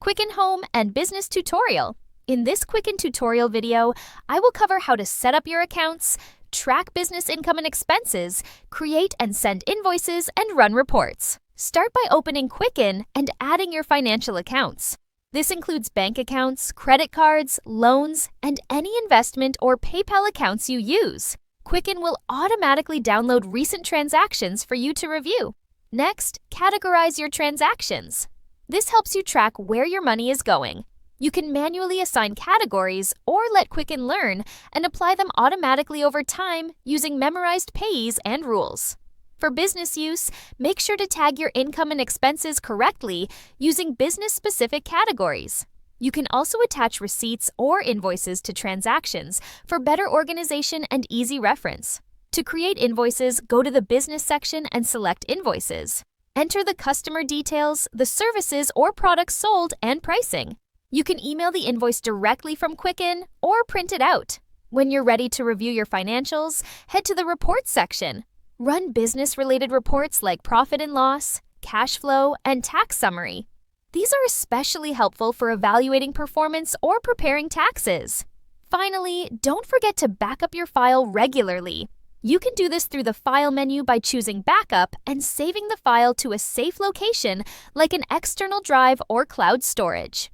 Quicken Home and Business tutorial. In this Quicken tutorial video, I will cover how to set up your accounts, track business income and expenses, create and send invoices, and run reports. Start by opening Quicken and adding your financial accounts. This includes bank accounts, credit cards, loans, and any investment or PayPal accounts you use. Quicken will automatically download recent transactions for you to review. Next, categorize your transactions. This helps you track where your money is going. You can manually assign categories or let Quicken learn and apply them automatically over time using memorized payees and rules. For business use, make sure to tag your income and expenses correctly using business-specific categories. You can also attach receipts or invoices to transactions for better organization and easy reference. To create invoices, go to the Business section and select Invoices. Enter the customer details, the services or products sold, and pricing. You can email the invoice directly from Quicken or print it out. When you're ready to review your financials, head to the Reports section. Run business-related reports like profit and loss, cash flow, and tax summary. These are especially helpful for evaluating performance or preparing taxes. Finally, don't forget to back up your file regularly. You can do this through the File menu by choosing Backup and saving the file to a safe location like an external drive or cloud storage.